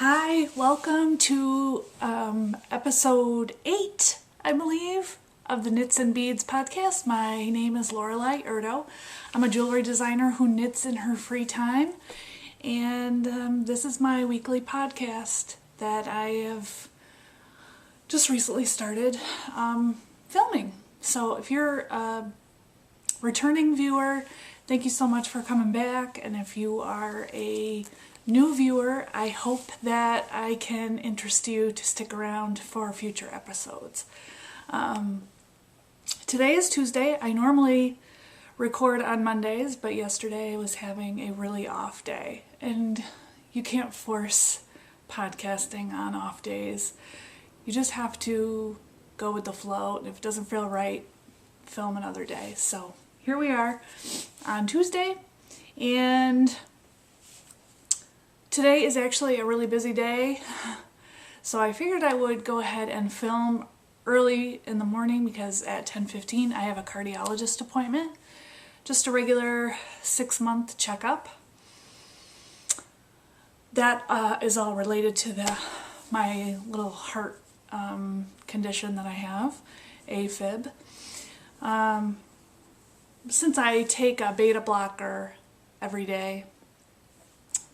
Hi, welcome to episode 8, I believe, of the Knits and Beads podcast. My name is Lorelei Erdo. I'm a jewelry designer who knits in her free time, and this is my weekly podcast that I have just recently started filming. So if you're a returning viewer, thank you so much for coming back, and if you are a new viewer, I hope that I can interest you to stick around for future episodes. Today is Tuesday. I normally record on Mondays, but yesterday I was having a really off day, and you can't force podcasting on off days. You just have to go with the flow, and if it doesn't feel right, film another day. So here we are on Tuesday, and today is actually a really busy day, so I figured I would go ahead and film early in the morning because at 10:15 I have a cardiologist appointment, just a regular 6-month checkup. That is all related to my little heart condition that I have, AFib. Since I take a beta blocker every day,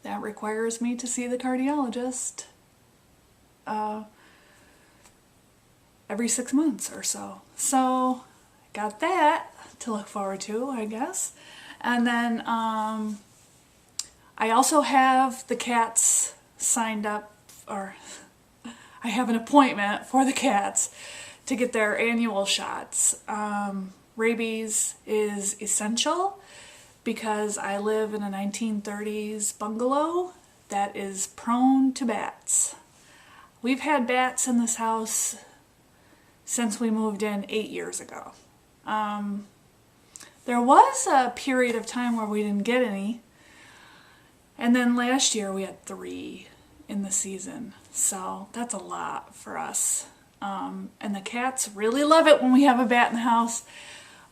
that requires me to see the cardiologist every 6 months or so. So I got that to look forward to, I guess. And then I also have the cats signed up, or I have an appointment for the cats to get their annual shots. Rabies is essential because I live in a 1930s bungalow that is prone to bats. We've had bats in this house since we moved in 8 years ago. There was a period of time where we didn't get any, and then last year we had 3 in the season, so that's a lot for us. And the cats really love it when we have a bat in the house,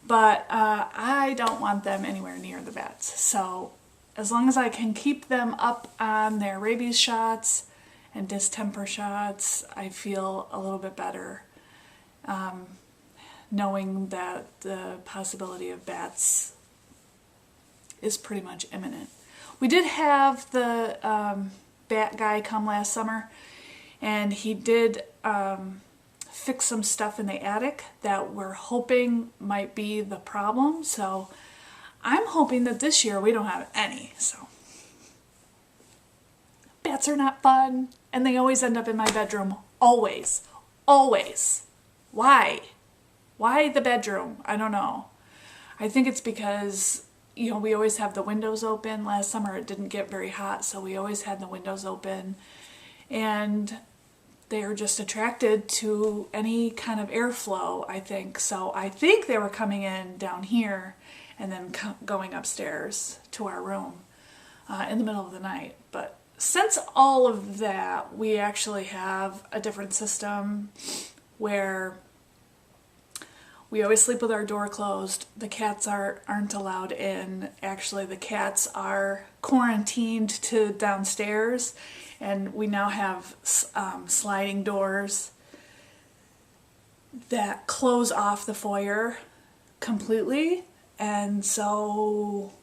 but I don't want them anywhere near the bats. So as long as I can keep them up on their rabies shots and distemper shots, I feel a little bit better, knowing that the possibility of bats is pretty much imminent. We did have the bat guy come last summer, and he did fix some stuff in the attic that we're hoping might be the problem. So I'm hoping that this year we don't have any. So bats are not fun, and they always end up in my bedroom. Always. Why the bedroom? I don't know. I think it's because, we always have the windows open. Last summer it didn't get very hot, so we always had the windows open, and they are just attracted to any kind of airflow, I think. So I think they were coming in down here and then going upstairs to our room in the middle of the night. But since all of that, we actually have a different system where we always sleep with our door closed. The cats aren't allowed in. Actually, the cats are quarantined to downstairs, and we now have sliding doors that close off the foyer completely. And so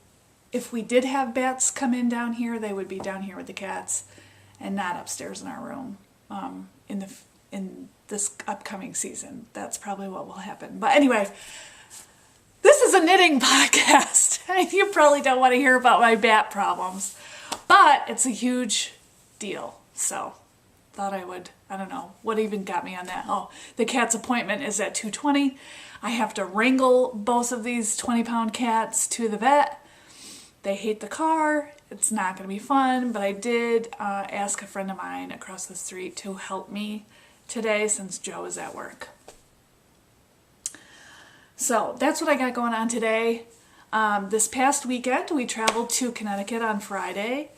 if we did have bats come in down here, they would be down here with the cats and not upstairs in our room in this upcoming season. That's probably what will happen. But anyway, this is a knitting podcast. You probably don't want to hear about my bat problems, but it's a huge deal. So thought I would, I don't know, what even got me on that? Oh, the cat's appointment is at 2:20. I have to wrangle both of these 20-pound cats to the vet. They hate the car. It's not going to be fun, but I did ask a friend of mine across the street to help me today since Joe is at work. So that's what I got going on today. This past weekend we traveled to Connecticut on Friday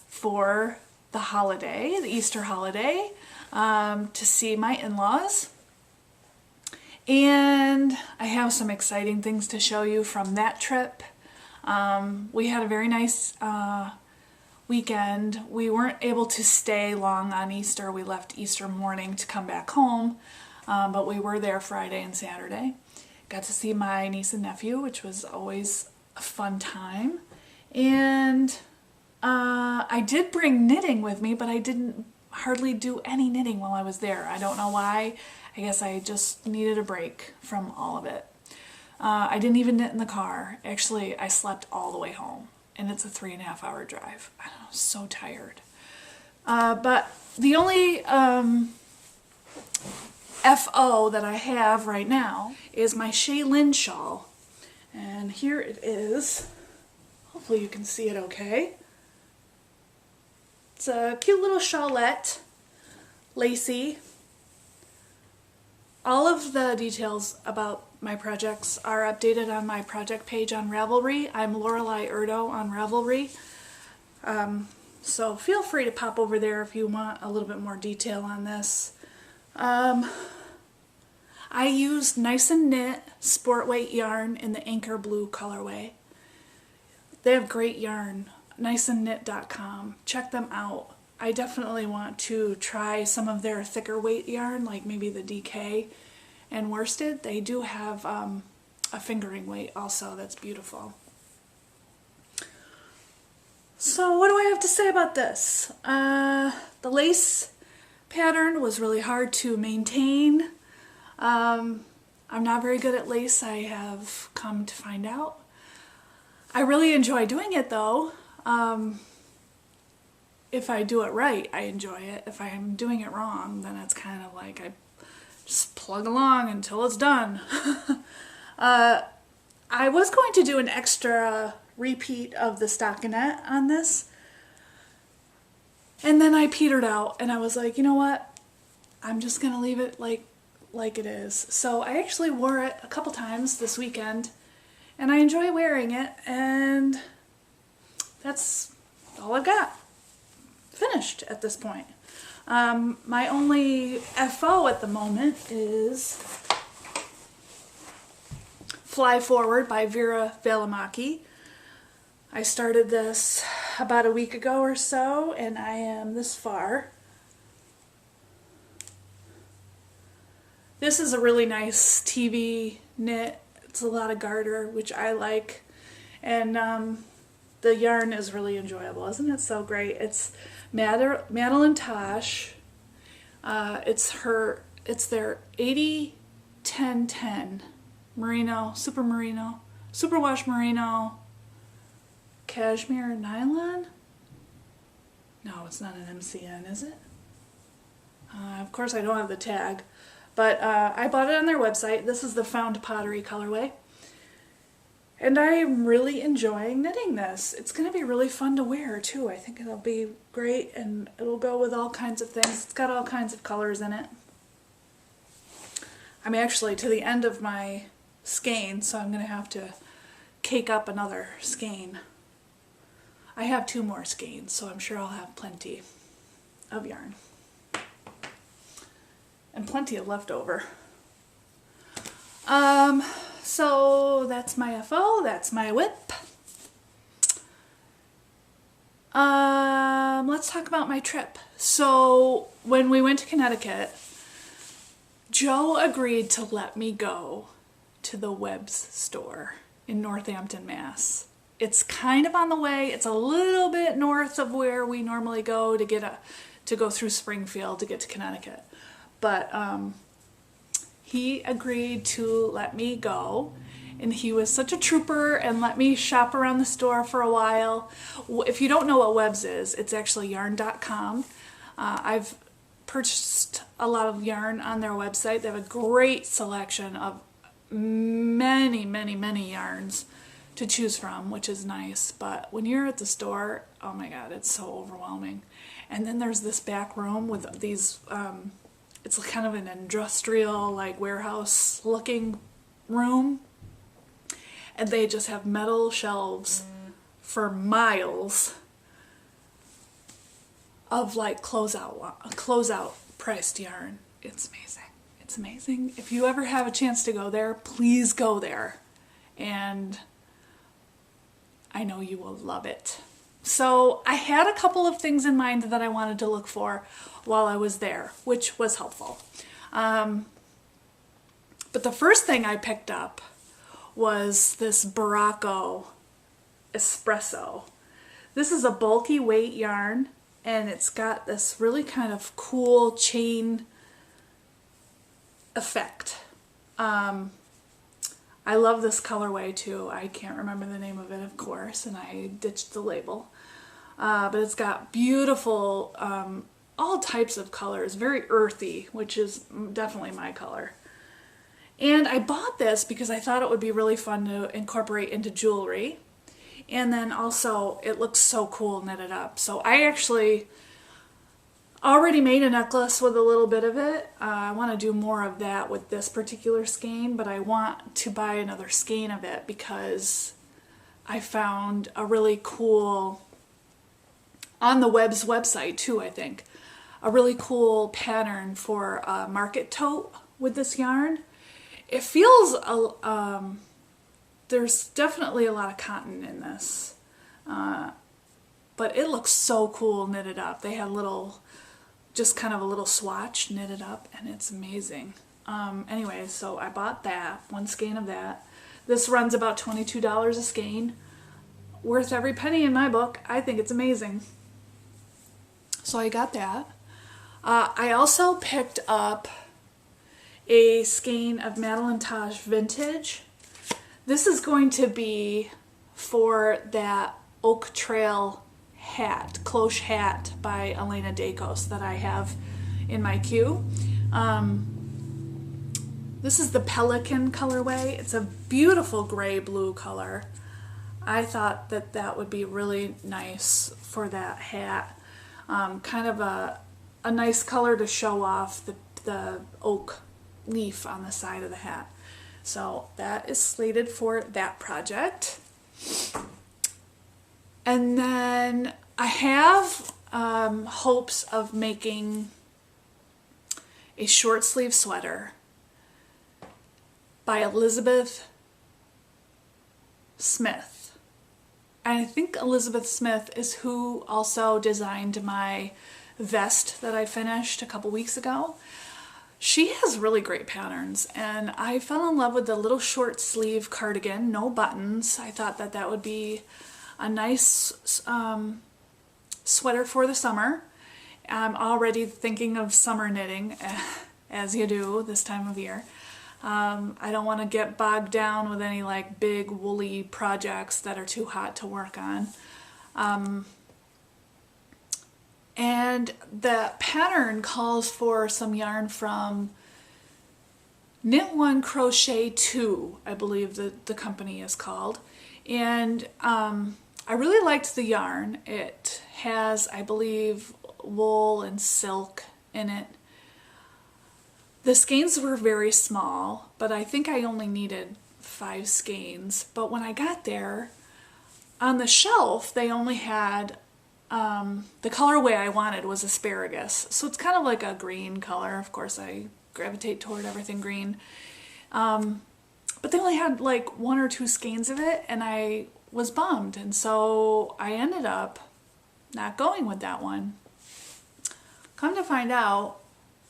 for the holiday, the Easter holiday, to see my in-laws. And I have some exciting things to show you from that trip. We had a very nice weekend. We weren't able to stay long on Easter. We left Easter morning to come back home, but we were there Friday and Saturday. Got to see my niece and nephew, which was always a fun time. And I did bring knitting with me, but I didn't hardly do any knitting while I was there. I don't know why. I guess I just needed a break from all of it. I didn't even knit in the car. Actually, I slept all the way home, and it's a 3.5-hour drive. I don't know, so tired. But the only FO that I have right now is my Shaelyn shawl. And here it is. Hopefully you can see it okay. It's a cute little shawlette, lacy. All of the details about my projects are updated on my project page on Ravelry. I'm Lorelei Erdo on Ravelry. So feel free to pop over there if you want a little bit more detail on this. I used Nice and Knit sport weight yarn in the Anchor Blue colorway. They have great yarn, niceandknit.com. Check them out. I definitely want to try some of their thicker weight yarn, like maybe the DK and worsted. They do have a fingering weight also that's beautiful. So what do I have to say about this? The lace pattern was really hard to maintain. I'm not very good at lace, I have come to find out. I really enjoy doing it though. If I do it right, I enjoy it. If I'm doing it wrong, then it's kind of like I just plug along until it's done. I was going to do an extra repeat of the stockinette on this, and then I petered out and I was like, you know what? I'm just gonna leave it like it is. So I actually wore it a couple times this weekend, and I enjoy wearing it, and that's all I've got finished at this point. My only FO at the moment is Fly Forward by Veera Valimaki. I started this about a week ago or so, and I am this far. This is a really nice TV knit. It's a lot of garter, which I like, and the yarn is really enjoyable. Isn't it so great? It's Madeline Tosh. It's their 80-10-10 merino, superwash merino, cashmere nylon. No, it's not an MCN, is it? Of course I don't have the tag, but I bought it on their website. This is the Found Pottery colorway. And I'm really enjoying knitting this. It's going to be really fun to wear too. I think it'll be great, and it'll go with all kinds of things. It's got all kinds of colors in it. I'm actually to the end of my skein, so I'm going to have to cake up another skein. I have 2 more skeins, so I'm sure I'll have plenty of yarn. And plenty of leftover. So that's my FO, that's my whip. Let's talk about my trip. So when we went to Connecticut, Joe agreed to let me go to the Webb's store in Northampton, Mass. It's kind of on the way. It's a little bit north of where we normally go to go through Springfield to get to Connecticut. But he agreed to let me go, and he was such a trooper and let me shop around the store for a while. If you don't know what Webb's is, it's actually yarn.com. I've purchased a lot of yarn on their website. They have a great selection of many, many, many yarns to choose from, which is nice. But when you're at the store, oh my god, it's so overwhelming. And then there's this back room with these it's kind of an industrial, like, warehouse looking room, and they just have metal shelves for miles of like closeout priced yarn. It's amazing. It's amazing. If you ever have a chance to go there, please go there, and I know you will love it. So I had a couple of things in mind that I wanted to look for while I was there, which was helpful. But the first thing I picked up was this Fibre Co espresso. This is a bulky weight yarn, and it's got this really kind of cool chain effect. I love this colorway too. I can't remember the name of it, of course, and I ditched the label. But it's got beautiful, all types of colors, very earthy, which is definitely my color. And I bought this because I thought it would be really fun to incorporate into jewelry. And then also, it looks so cool knitted up. So I actually already made a necklace with a little bit of it. I want to do more of that with this particular skein, but I want to buy another skein of it because I found a really cool, on the Web's website too, I think, a really cool pattern for a market tote with this yarn. It feels, there's definitely a lot of cotton in this, but it looks so cool knitted up. They had little, just kind of a little swatch knitted up, and it's amazing. Anyway, so I bought that, one skein of that. This runs about $22 a skein. Worth every penny in my book. I think it's amazing. So I got that. I also picked up a skein of Madeline Tosh Vintage. This is going to be for that Oak Trail hat, cloche hat by Elena Dacos that I have in my queue. This is the Pelican colorway. It's a beautiful gray-blue color. I thought that that would be really nice for that hat. Kind of a nice color to show off the oak leaf on the side of the hat. So that is slated for that project. And then I have hopes of making a short sleeve sweater by Elizabeth Smith. And I think Elizabeth Smith is who also designed my vest that I finished a couple weeks ago. She has really great patterns, and I fell in love with the little short sleeve cardigan, no buttons. I thought that that would be a nice sweater for the summer. I'm already thinking of summer knitting, as you do this time of year. I don't want to get bogged down with any like big woolly projects that are too hot to work on. And the pattern calls for some yarn from Knit One Crochet 2, I believe the company is called. And I really liked the yarn. It has, I believe, wool and silk in it. The skeins were very small, but I think I only needed 5 skeins. But when I got there, on the shelf, they only had, the colorway I wanted was asparagus. So it's kind of like a green color. Of course, I gravitate toward everything green. But they only had like 1 or 2 skeins of it, and I was bummed. And so I ended up not going with that one. Come to find out,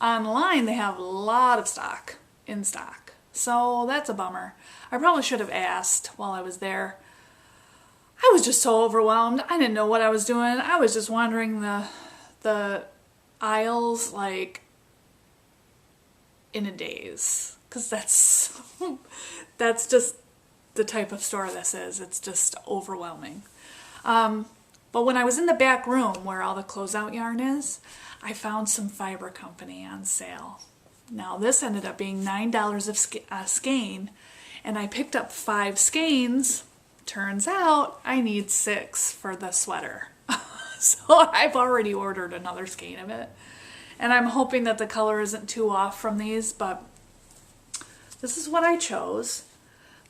online they have a lot of stock in stock. So that's a bummer. I probably should have asked while I was there. I was just so overwhelmed. I didn't know what I was doing. I was just wandering the aisles like in a daze, because that's just the type of store this is. It's just overwhelming. But when I was in the back room where all the closeout yarn is, I found some Fibre Company on sale. Now this ended up being $9 a skein, and I picked up 5 skeins. Turns out I need 6 for the sweater. So I've already ordered another skein of it. And I'm hoping that the color isn't too off from these, but this is what I chose.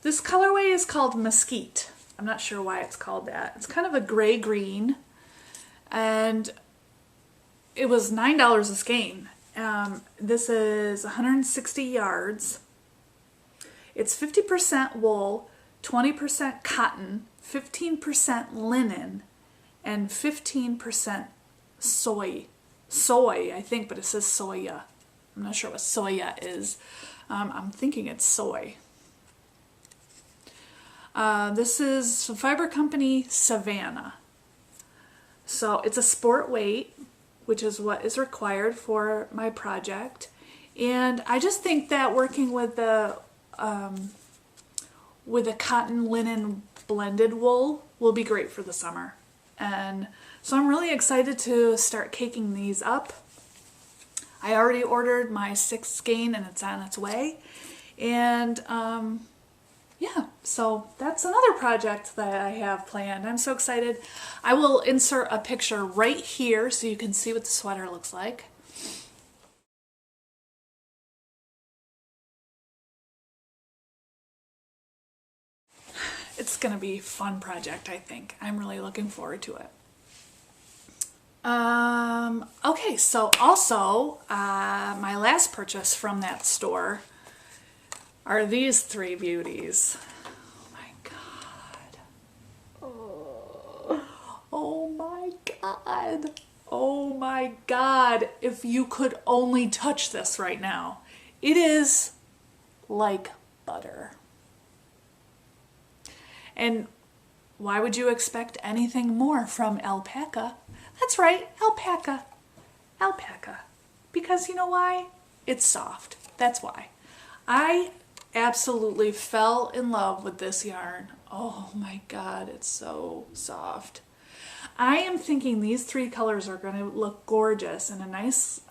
This colorway is called Mesquite. I'm not sure why it's called that. It's kind of a gray-green, and it was $9 a skein. This is 160 yards. It's 50% wool, 20% cotton, 15% linen, and 15% soy. Soy, I think, but it says soya. I'm not sure what soya is. I'm thinking it's soy. This is Fibre Company Savannah. So it's a sport weight, which is what is required for my project. And I just think that working with the cotton linen blended wool will be great for the summer. And so I'm really excited to start caking these up. I already ordered my 6th skein and it's on its way. And yeah, so that's another project that I have planned. I'm so excited. I will insert a picture right here so you can see what the sweater looks like. It's gonna be a fun project, I think. I'm really looking forward to it. Okay, so also my last purchase from that store are these 3 beauties. Oh my god. Oh my god. Oh my god. If you could only touch this right now. It is like butter. And why would you expect anything more from alpaca? That's right, alpaca. Alpaca. Because you know why? It's soft. That's why. I absolutely fell in love with this yarn. Oh my god, it's so soft. I am thinking these 3 colors are going to look gorgeous in a nice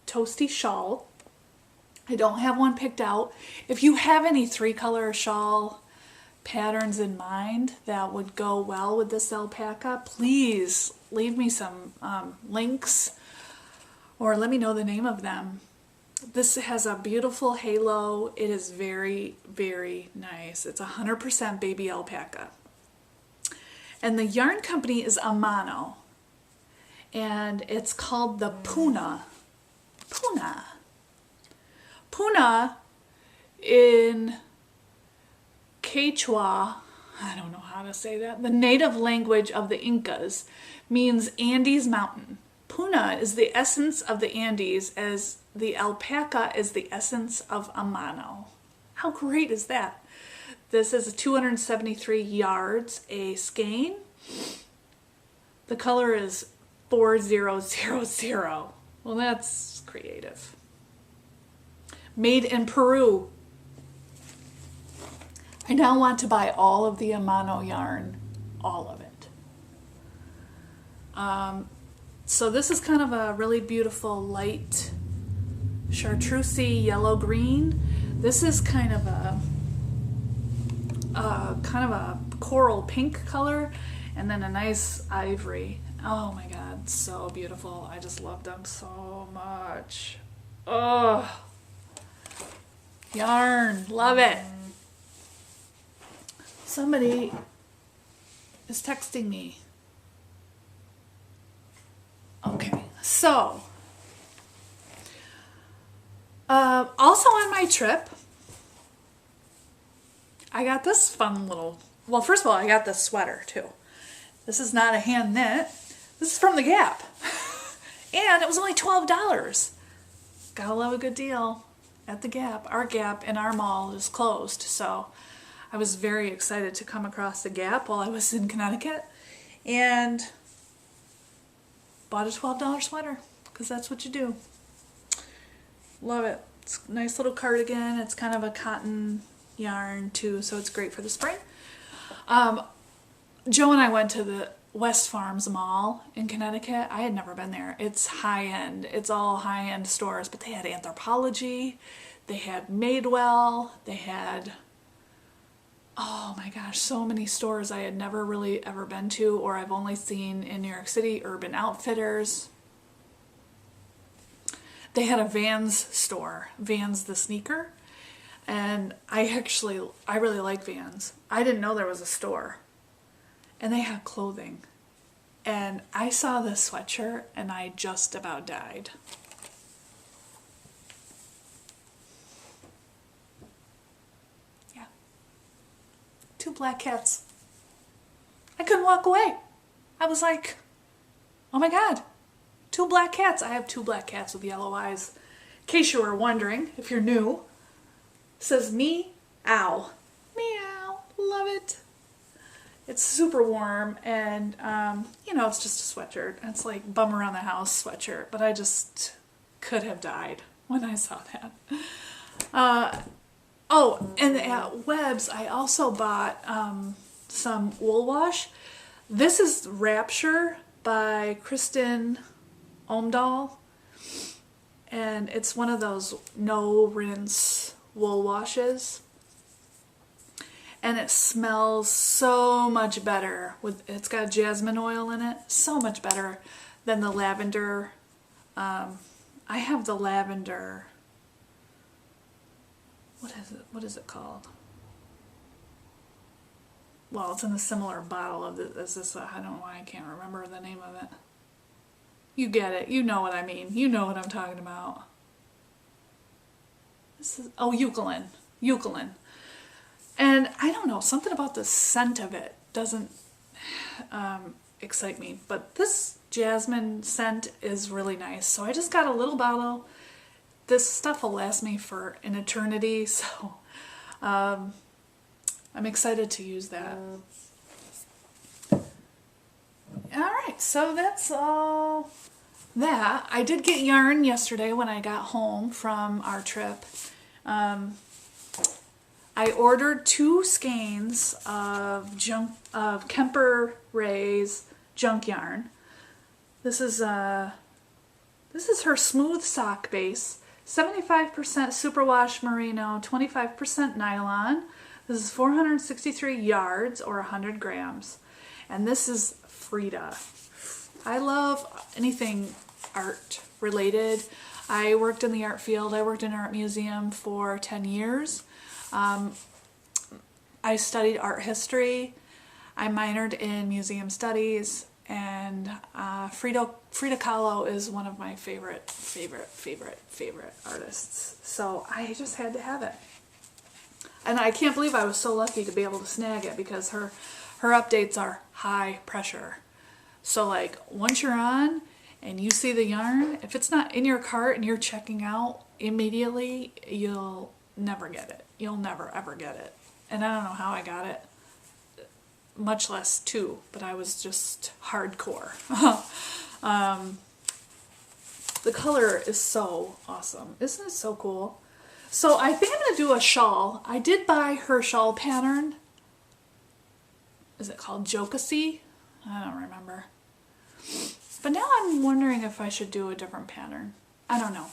toasty shawl. I don't have one picked out. If you have any 3-color shawl patterns in mind that would go well with this alpaca, please leave me some links or let me know the name of them. This has a beautiful halo. It is very, very nice. It's 100% baby alpaca. And the yarn company is Amano. And it's called the PUNA. PUNA. PUNA in Quechua, I don't know how to say that, the native language of the Incas, means Andes mountain. PUNA is the essence of the Andes, as the alpaca is the essence of Amano. How great is that? This is 273 yards a skein. The color is 4000. Well, that's creative. Made in Peru. I now want to buy all of the Amano yarn, all of it. So this is kind of a really beautiful light chartreusey yellow green. This is kind of a coral pink color, and then a nice ivory. Oh my god, so beautiful. I just love them so much. Oh, yarn, love it. Somebody is texting me. Okay, so also on my trip, I got this fun little, well, first of all, I got this sweater too. This is not a hand knit. This is from the Gap. And it was only $12. Gotta love a good deal at the Gap. Our Gap in our mall is closed, so I was very excited to come across the Gap while I was in Connecticut and bought a $12 sweater because that's what you do. Love it. It's a nice little cardigan. It's kind of a cotton yarn too, so it's great for the spring. Joe and I went to the West Farms Mall in Connecticut. I had never been there. It's high-end. It's all high-end stores, but they had Anthropologie, they had Madewell, they had, oh my gosh, so many stores I had never really ever been to, or I've only seen in New York City, Urban Outfitters. They had a Vans store, Vans the sneaker, and I really like Vans. I didn't know there was a store. And they had clothing. And I saw this sweatshirt and I just about died. Yeah. 2 black cats. I couldn't walk away. I was like, oh my God, 2 black cats. I have 2 black cats with yellow eyes. In case you were wondering, if you're new, it says meow. Meow. Love it. It's super warm, and you know, it's just a sweatshirt. It's like bum around the house sweatshirt, but I just could have died when I saw that. Oh, and at Webb's I also bought some wool wash. This is Wrapture by Kristen Omdahl, and it's one of those no rinse wool washes. And it smells so much better. It's got jasmine oil in it. So much better than the lavender. I have the lavender. What is it? What is it called? Well, it's in a similar bottle of this. I don't know why I can't remember the name of it. You get it. You know what I mean. You know what I'm talking about. This is Eucalan. Eucalan. And I don't know, something about the scent of it doesn't excite me. But this jasmine scent is really nice. So I just got a little bottle. This stuff will last me for an eternity. So I'm excited to use that. Alright, so that's all that. I did get yarn yesterday when I got home from our trip. I ordered 2 skeins of Kemper Wray's junk yarn. This is her smooth sock base. 75% superwash merino, 25% nylon. This is 463 yards or 100 grams. And this is Frida. I love anything art related. I worked in the art field. I worked in an art museum for 10 years. I studied art history. I minored in museum studies, and Frida Kahlo is one of my favorite artists. So I just had to have it. And I can't believe I was so lucky to be able to snag it, because her updates are high pressure. So like once you're on and you see the yarn, if it's not in your cart and you're checking out immediately, you'll never get it. You'll never ever get it. And I don't know how I got it, much less 2, but I was just hardcore. The color is so awesome. Isn't it so cool? So I think I'm going to do a shawl. I did buy her shawl pattern. Is it called Jokasee? I don't remember. But now I'm wondering if I should do a different pattern. I don't know.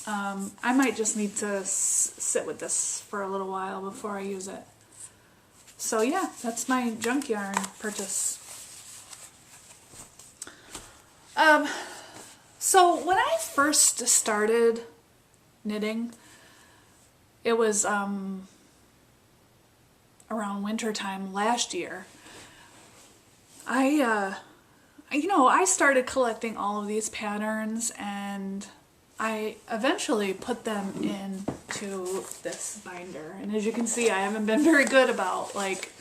I might just need to sit with this for a little while before I use it. So yeah, that's my junk yarn purchase. So when I first started knitting, it was around winter time last year. I started collecting all of these patterns, and I eventually put them into this binder. And as you can see, I haven't been very good about, like,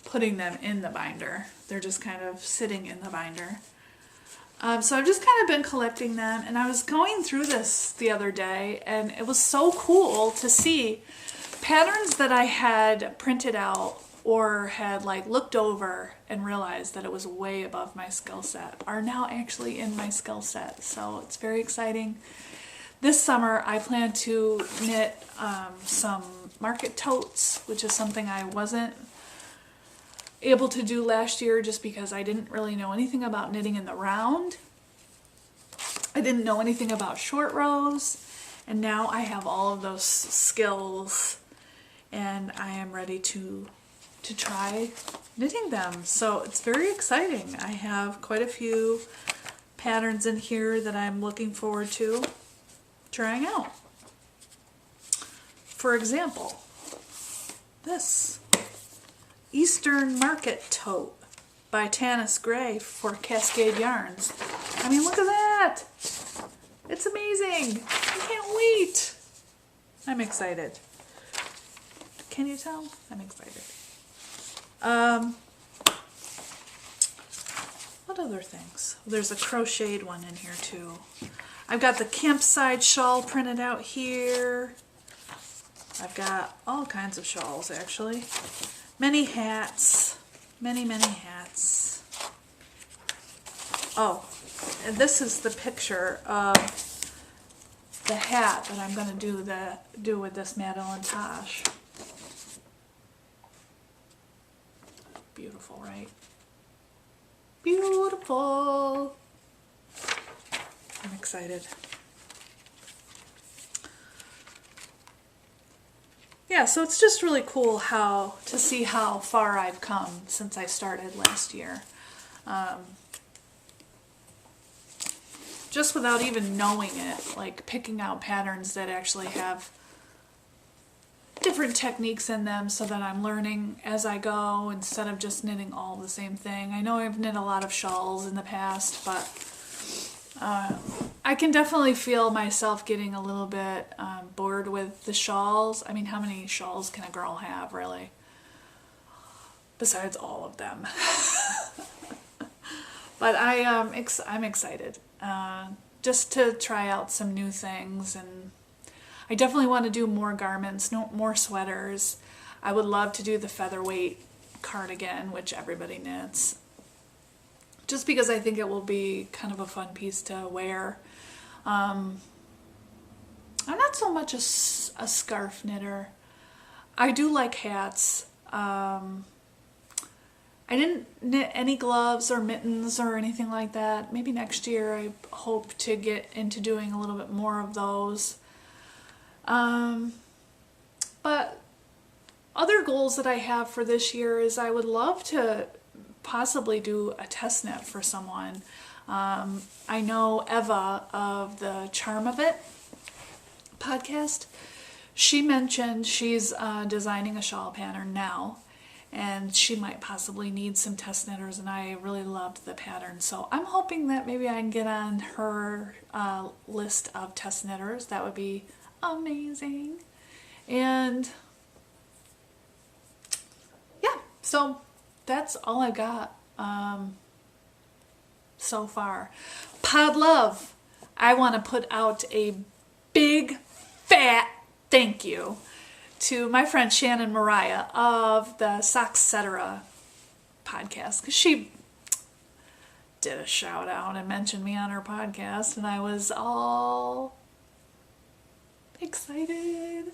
putting them in the binder. They're just kind of sitting in the binder. So I've just kind of been collecting them, and I was going through this the other day, and it was so cool to see patterns that I had printed out or had like looked over and realized that it was way above my skill set are now actually in my skill set. So it's very exciting. This summer I plan to knit some market totes, which is something I wasn't able to do last year just because I didn't really know anything about knitting in the round. I didn't know anything about short rows, and now I have all of those skills, and I am ready to try knitting them. So it's very exciting. I have quite a few patterns in here that I'm looking forward to trying out. For example, this Eastern Market Tote by Tanis Gray for Cascade Yarns. I mean, look at that! It's amazing! I can't wait! I'm excited. Can you tell? I'm excited. what other things? There's a crocheted one in here too. I've got the campsite shawl printed out here. I've got all kinds of shawls actually. Many hats. Many hats. Oh, and this is the picture of the hat that I'm going to do with this Madeline Tosh. Beautiful, right? Beautiful. I'm excited. Yeah, so it's just really cool to see how far I've come since I started last year. Just without even knowing it, like picking out patterns that actually have different techniques in them so that I'm learning as I go instead of just knitting all the same thing. I know I've knit a lot of shawls in the past, but I can definitely feel myself getting a little bit bored with the shawls. I mean, how many shawls can a girl have, really? Besides all of them. But I'm excited just to try out some new things, and I definitely want to do more garments, more sweaters. I would love to do the featherweight cardigan, which everybody knits, just because I think it will be kind of a fun piece to wear. I'm not so much a scarf knitter. I do like hats. I didn't knit any gloves or mittens or anything like that. Maybe next year I hope to get into doing a little bit more of those. But other goals that I have for this year is I would love to possibly do a test knit for someone. I know Eva of the Charm of It podcast. She mentioned she's designing a shawl pattern now, and she might possibly need some test knitters, and I really loved the pattern. So I'm hoping that maybe I can get on her list of test knitters. That would be amazing. And yeah, so that's all I got so far. Pod Love, I want to put out a big fat thank you to my friend Shannon Mariah of the Soxcetera podcast, because she did a shout out and mentioned me on her podcast, and I was all excited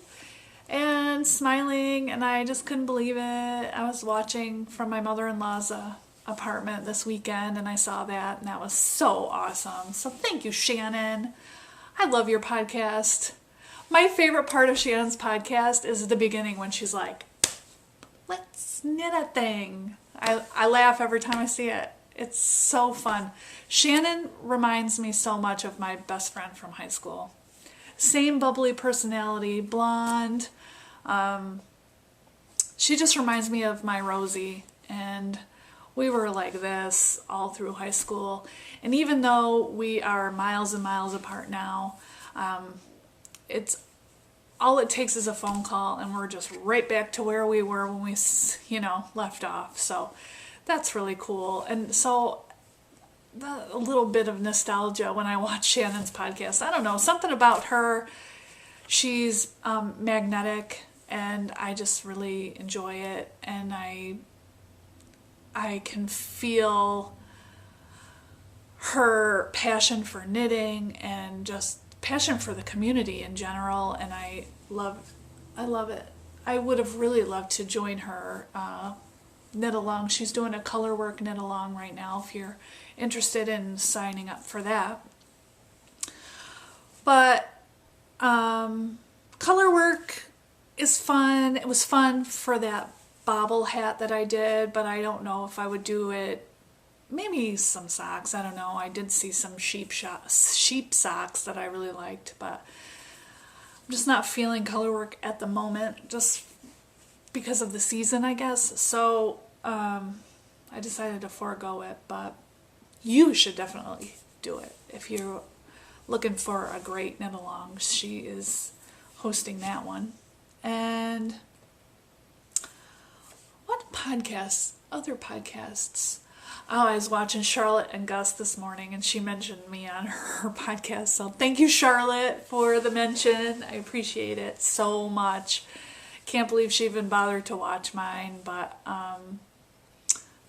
and smiling, and I just couldn't believe it. I was watching from my mother-in-law's apartment this weekend, and I saw that, and that was so awesome. So thank you, Shannon. I love your podcast. My favorite part of Shannon's podcast is the beginning when she's like, let's knit a thing. I laugh every time I see it. It's so fun. Shannon reminds me so much of my best friend from high school. Same bubbly personality, blonde. She just reminds me of my Rosie, and we were like this all through high school. And even though we are miles and miles apart now, it's all it takes is a phone call, and we're just right back to where we were when we, left off. So that's really cool. And so a little bit of nostalgia when I watch Shannon's podcast. I don't know, something about her. She's magnetic, and I just really enjoy it. And I can feel her passion for knitting and just passion for the community in general, and I love it. I would have really loved to join her knit along. She's doing a color work knit along right now, if you're interested in signing up for that. But color work is fun. It was fun for that bobble hat that I did, but I don't know if I would do it. Maybe some socks, I don't know. I did see some sheep socks that I really liked, but I'm just not feeling color work at the moment, just because of the season, I guess. So I decided to forego it, but you should definitely do it if you're looking for a great knit along. She is hosting that one. And what podcasts, other podcasts? Oh, I was watching Charlotte and Gus this morning, and she mentioned me on her podcast. So thank you, Charlotte, for the mention. I appreciate it so much. Can't believe she even bothered to watch mine, but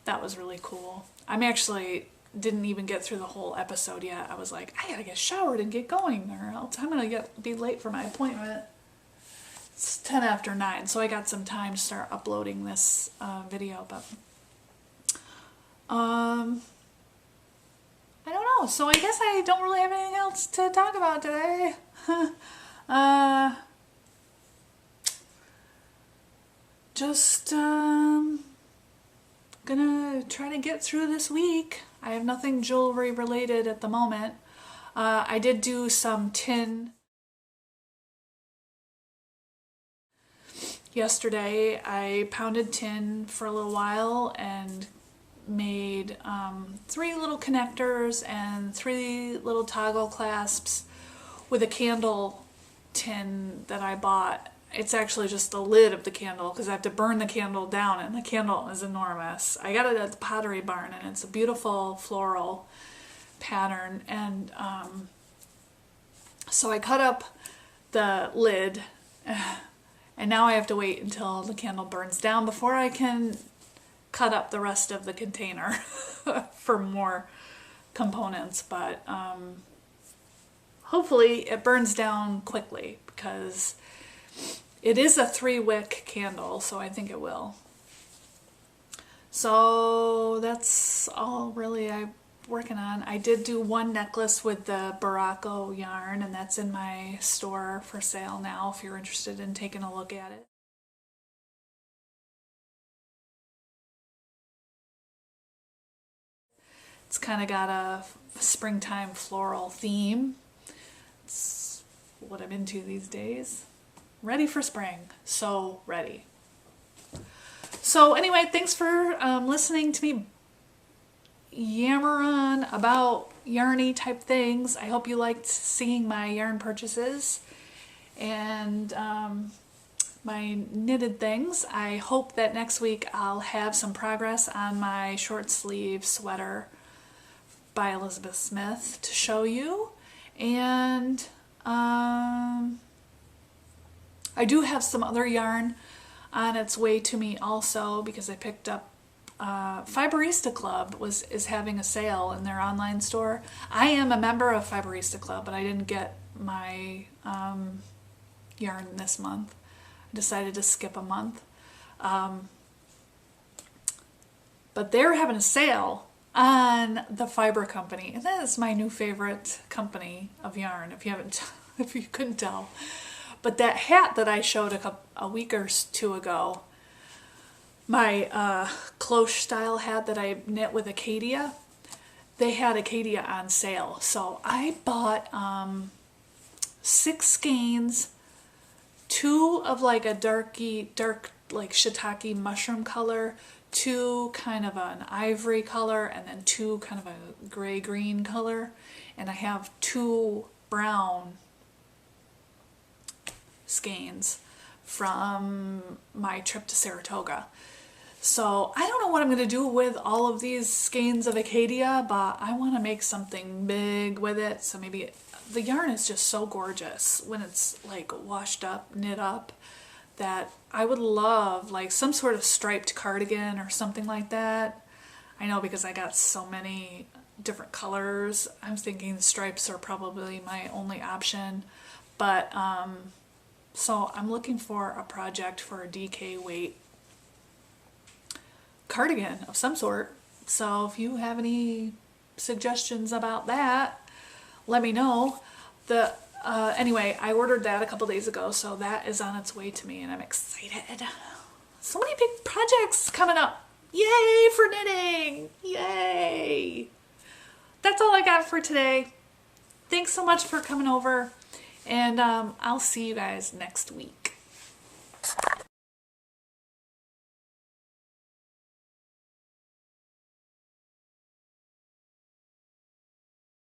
that was really cool. I'm actually didn't even get through the whole episode yet. I was like, I gotta get showered and get going, or else I'm gonna be late for my appointment. It's 10 after 9, so I got some time to start uploading this video, but I don't know. So I guess I don't really have anything else to talk about today. Just gonna try to get through this week. I have nothing jewelry related at the moment. I did do some tin yesterday. I pounded tin for a little while and made 3 little connectors and 3 little toggle clasps with a candle tin that I bought. It's actually just the lid of the candle because I have to burn the candle down, and the candle is enormous. I got it at the Pottery barn, and it's a beautiful floral pattern. And so I cut up the lid, and now I have to wait until the candle burns down before I can cut up the rest of the container for more components. But hopefully it burns down quickly because it is a 3-wick candle, so I think it will. So that's all really I'm working on. I did do one necklace with the Fibre Co yarn, and that's in my store for sale now if you're interested in taking a look at it. It's kind of got a springtime floral theme. It's what I'm into these days. Ready for spring. So ready. So anyway, thanks for listening to me yammer on about yarny type things. I hope you liked seeing my yarn purchases and my knitted things. I hope that next week I'll have some progress on my short sleeve sweater by Elizabeth Smith to show you. And I do have some other yarn on its way to me also, because I picked up Fibrista Club is having a sale in their online store. I am a member of Fibrista Club, but I didn't get my yarn this month. I decided to skip a month. But they're having a sale on the Fibre Company, and that is my new favorite company of yarn, if you couldn't tell. But that hat that I showed a week or 2 ago, my cloche style hat that I knit with Acadia, they had Acadia on sale. So I bought 6 skeins, 2 of like a dark like shiitake mushroom color, 2 kind of an ivory color, and then 2 kind of a gray-green color. And I have 2 brown skeins from my trip to Saratoga. So I don't know what I'm going to do with all of these skeins of Acadia, but I want to make something big with it. So maybe the yarn is just so gorgeous when it's like washed up, knit up, that I would love like some sort of striped cardigan or something like that. I know, because I got so many different colors, I'm thinking stripes are probably my only option. But so I'm looking for a project for a DK weight cardigan of some sort. So if you have any suggestions about that, let me know. Anyway, I ordered that a couple days ago, so that is on its way to me, and I'm excited. So many big projects coming up. Yay for knitting! Yay! That's all I got for today. Thanks so much for coming over, and I'll see you guys next week.